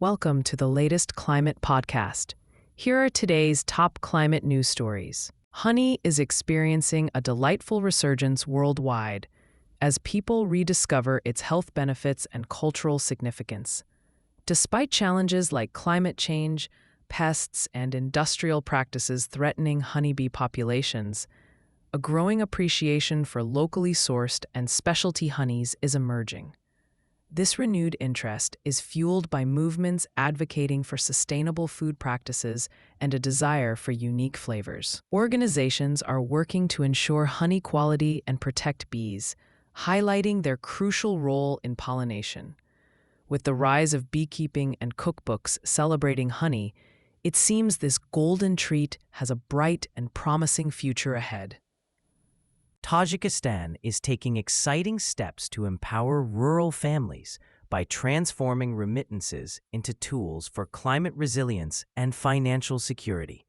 Welcome to the latest climate podcast. Here are today's top climate news stories. Honey is experiencing a delightful resurgence worldwide as people rediscover its health benefits and cultural significance. Despite challenges like climate change, pests, and industrial practices threatening honeybee populations, a growing appreciation for locally sourced and specialty honeys is emerging. This renewed interest is fueled by movements advocating for sustainable food practices and a desire for unique flavors. Organizations are working to ensure honey quality and protect bees, highlighting their crucial role in pollination. With the rise of beekeeping and cookbooks celebrating honey, it seems this golden treat has a bright and promising future ahead. Tajikistan is taking exciting steps to empower rural families by transforming remittances into tools for climate resilience and financial security.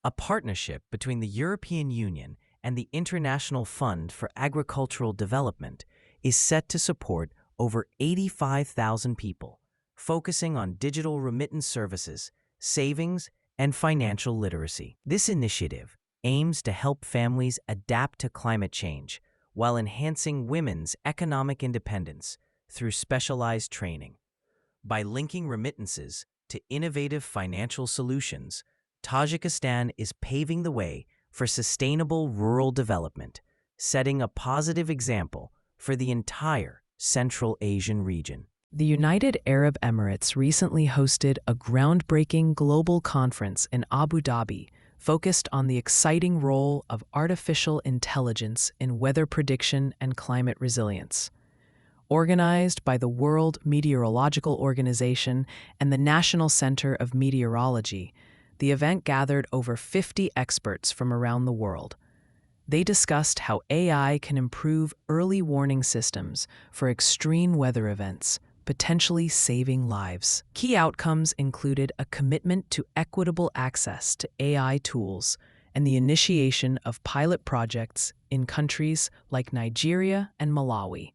A partnership between the European Union and the International Fund for Agricultural Development is set to support over 85,000 people, focusing on digital remittance services, savings, and financial literacy. This initiative aims to help families adapt to climate change while enhancing women's economic independence through specialized training. By linking remittances to innovative financial solutions, Tajikistan is paving the way for sustainable rural development, setting a positive example for the entire Central Asian region. The United Arab Emirates recently hosted a groundbreaking global conference in Abu Dhabi focused on the exciting role of artificial intelligence in weather prediction and climate resilience. Organized by the World Meteorological Organization and the National Center of Meteorology, the event gathered over 50 experts from around the world. They discussed how AI can improve early warning systems for extreme weather events, potentially saving lives. Key outcomes included a commitment to equitable access to AI tools and the initiation of pilot projects in countries like Nigeria and Malawi.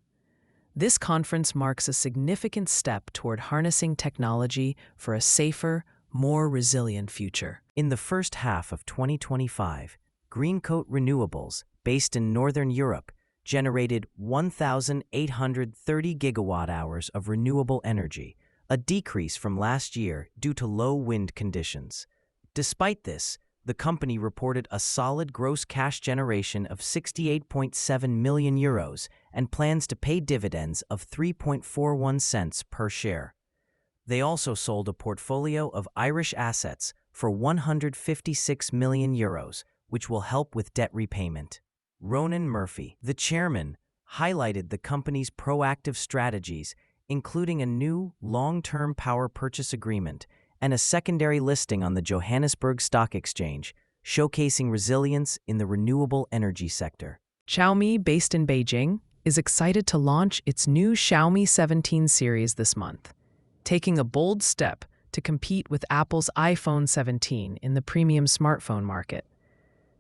This conference marks a significant step toward harnessing technology for a safer, more resilient future. In the first half of 2025, Greencoat Renewables, based in Northern Europe, generated 1,830 gigawatt-hours of renewable energy, a decrease from last year due to low wind conditions. Despite this, the company reported a solid gross cash generation of 68.7 million euros and plans to pay dividends of 3.41 cents per share. They also sold a portfolio of Irish assets for 156 million euros, which will help with debt repayment. Ronan Murphy, the chairman, highlighted the company's proactive strategies, including a new long-term power purchase agreement and a secondary listing on the Johannesburg Stock Exchange, showcasing resilience in the renewable energy sector. Xiaomi, based in Beijing, is excited to launch its new Xiaomi 17 series this month, taking a bold step to compete with Apple's iPhone 17 in the premium smartphone market.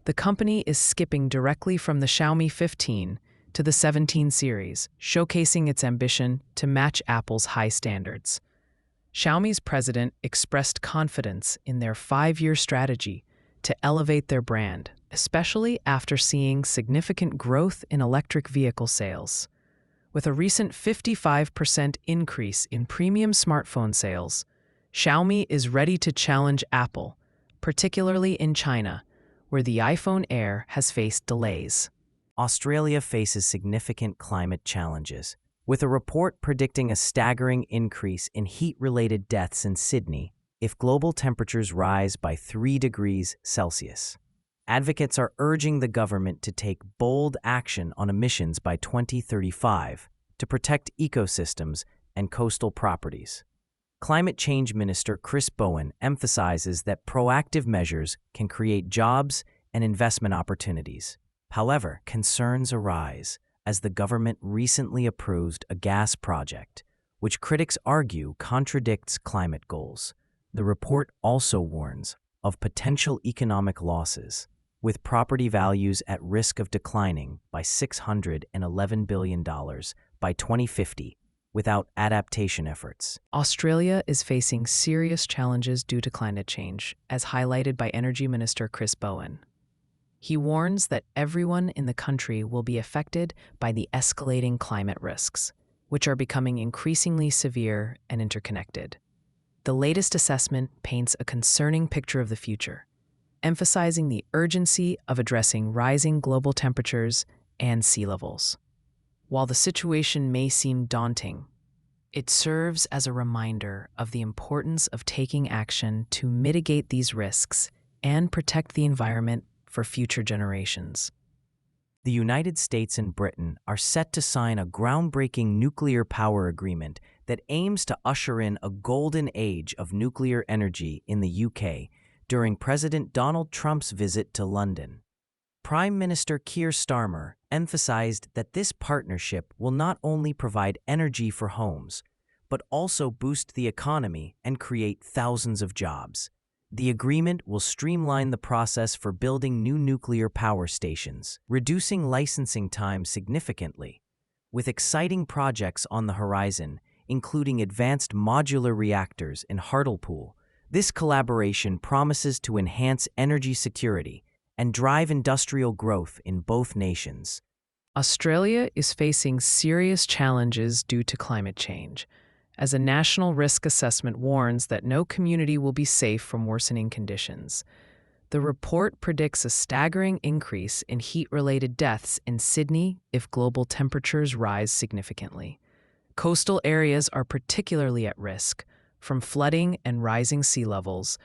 The company is skipping directly from the Xiaomi 15 to the 17 series, showcasing its ambition to match Apple's high standards. Xiaomi's president expressed confidence in their 5-year strategy to elevate their brand, especially after seeing significant growth in electric vehicle sales. With a recent 55% increase in premium smartphone sales, Xiaomi is ready to challenge Apple, particularly in China, where the iPhone Air has faced delays. Australia faces significant climate challenges, with a report predicting a staggering increase in heat-related deaths in Sydney if global temperatures rise by 3 degrees Celsius. Advocates are urging the government to take bold action on emissions by 2035 to protect ecosystems and coastal properties. Climate Change Minister Chris Bowen emphasizes that proactive measures can create jobs and investment opportunities. However, concerns arise as the government recently approved a gas project, which critics argue contradicts climate goals. The report also warns of potential economic losses, with property values at risk of declining by $611 billion by 2050 without adaptation efforts. Australia is facing serious challenges due to climate change, as highlighted by Energy Minister Chris Bowen. He warns that everyone in the country will be affected by the escalating climate risks, which are becoming increasingly severe and interconnected. The latest assessment paints a concerning picture of the future, emphasizing the urgency of addressing rising global temperatures and sea levels. While the situation may seem daunting, it serves as a reminder of the importance of taking action to mitigate these risks and protect the environment for future generations. The United States and Britain are set to sign a groundbreaking nuclear power agreement that aims to usher in a golden age of nuclear energy in the UK during President Donald Trump's visit to London. Prime Minister Keir Starmer emphasized that this partnership will not only provide energy for homes, but also boost the economy and create thousands of jobs. The agreement will streamline the process for building new nuclear power stations, reducing licensing time significantly. With exciting projects on the horizon, including advanced modular reactors in Hartlepool, this collaboration promises to enhance energy security and drive industrial growth in both nations. Australia is facing serious challenges due to climate change, as a national risk assessment warns that no community will be safe from worsening conditions. The report predicts a staggering increase in heat-related deaths in Sydney if global temperatures rise significantly. Coastal areas are particularly at risk from flooding and rising sea levels,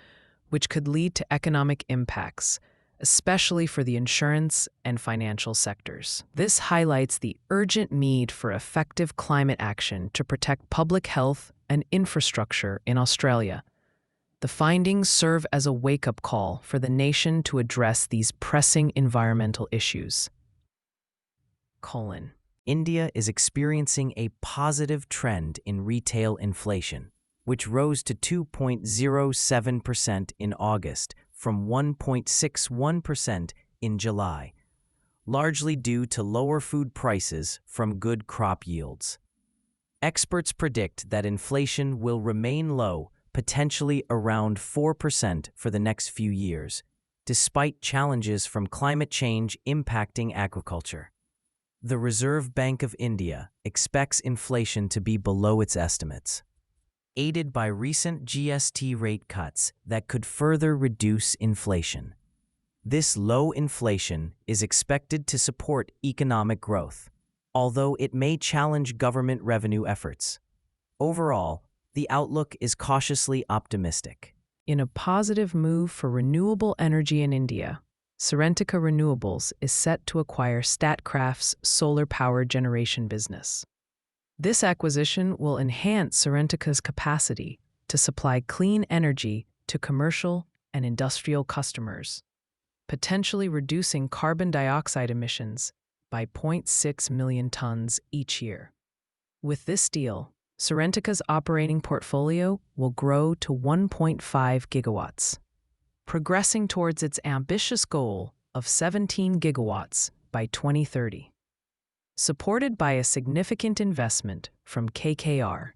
which could lead to economic impacts, especially for the insurance and financial sectors. This highlights the urgent need for effective climate action to protect public health and infrastructure in Australia. The findings serve as a wake-up call for the nation to address these pressing environmental issues. India is experiencing a positive trend in retail inflation, which rose to 2.07% in August from 1.61% in July, largely due to lower food prices from good crop yields. Experts predict that inflation will remain low, potentially around 4% for the next few years, despite challenges from climate change impacting agriculture. The Reserve Bank of India expects inflation to be below its estimates, aided by recent GST rate cuts that could further reduce inflation. This low inflation is expected to support economic growth, although it may challenge government revenue efforts. Overall, the outlook is cautiously optimistic. In a positive move for renewable energy in India, Serentica Renewables is set to acquire Statkraft's solar power generation business. This acquisition will enhance Serentica's capacity to supply clean energy to commercial and industrial customers, potentially reducing carbon dioxide emissions by 0.6 million tons each year. With this deal, Serentica's operating portfolio will grow to 1.5 gigawatts, progressing towards its ambitious goal of 17 gigawatts by 2030. Supported by a significant investment from KKR,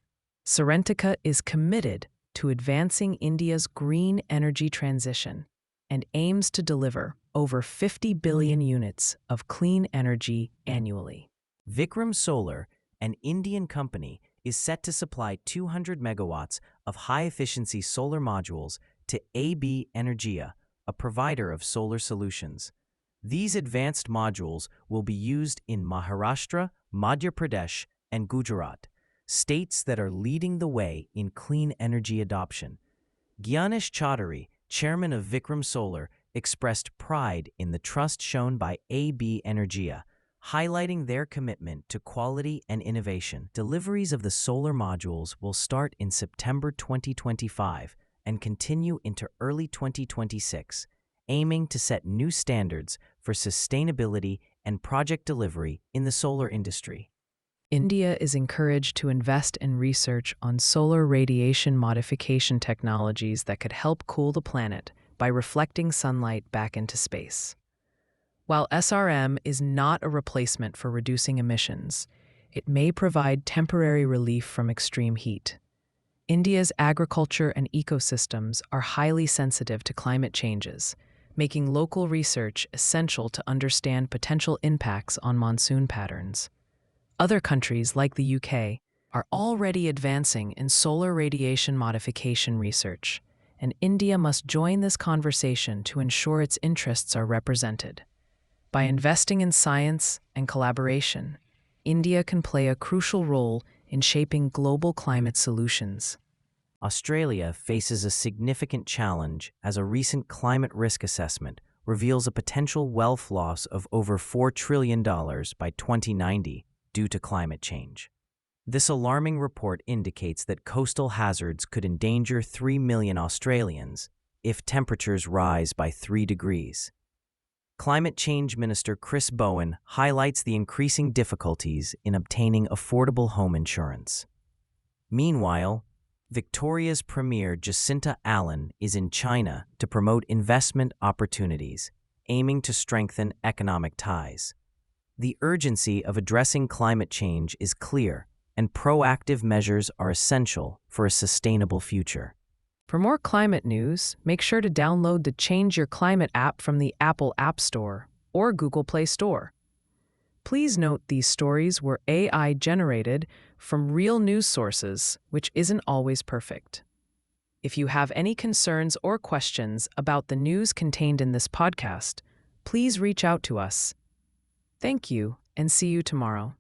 Serentica is committed to advancing India's green energy transition and aims to deliver over 50 billion units of clean energy annually. Vikram Solar, an Indian company, is set to supply 200 megawatts of high-efficiency solar modules to AB Energia, a provider of solar solutions. These advanced modules will be used in Maharashtra, Madhya Pradesh, and Gujarat, states that are leading the way in clean energy adoption. Gyanesh Chaudhary, chairman of Vikram Solar, expressed pride in the trust shown by AB Energia, highlighting their commitment to quality and innovation. Deliveries of the solar modules will start in September 2025 and continue into early 2026, aiming to set new standards for sustainability and project delivery in the solar industry. India is encouraged to invest in research on solar radiation modification technologies that could help cool the planet by reflecting sunlight back into space. While SRM is not a replacement for reducing emissions, it may provide temporary relief from extreme heat. India's agriculture and ecosystems are highly sensitive to climate changes, making local research essential to understand potential impacts on monsoon patterns. Other countries, like the UK, are already advancing in solar radiation modification research, and India must join this conversation to ensure its interests are represented. By investing in science and collaboration, India can play a crucial role in shaping global climate solutions. Australia faces a significant challenge as a recent climate risk assessment reveals a potential wealth loss of over $4 trillion by 2090 due to climate change. This alarming report indicates that coastal hazards could endanger 3 million Australians if temperatures rise by 3 degrees. Climate Change Minister Chris Bowen highlights the increasing difficulties in obtaining affordable home insurance. Meanwhile, Victoria's Premier Jacinta Allen is in China to promote investment opportunities, aiming to strengthen economic ties. The urgency of addressing climate change is clear, and proactive measures are essential for a sustainable future. For more climate news, make sure to download the Change Your Climate app from the Apple App Store or Google Play Store. Please note these stories were AI-generated from real news sources, which isn't always perfect. If you have any concerns or questions about the news contained in this podcast, please reach out to us. Thank you, and see you tomorrow.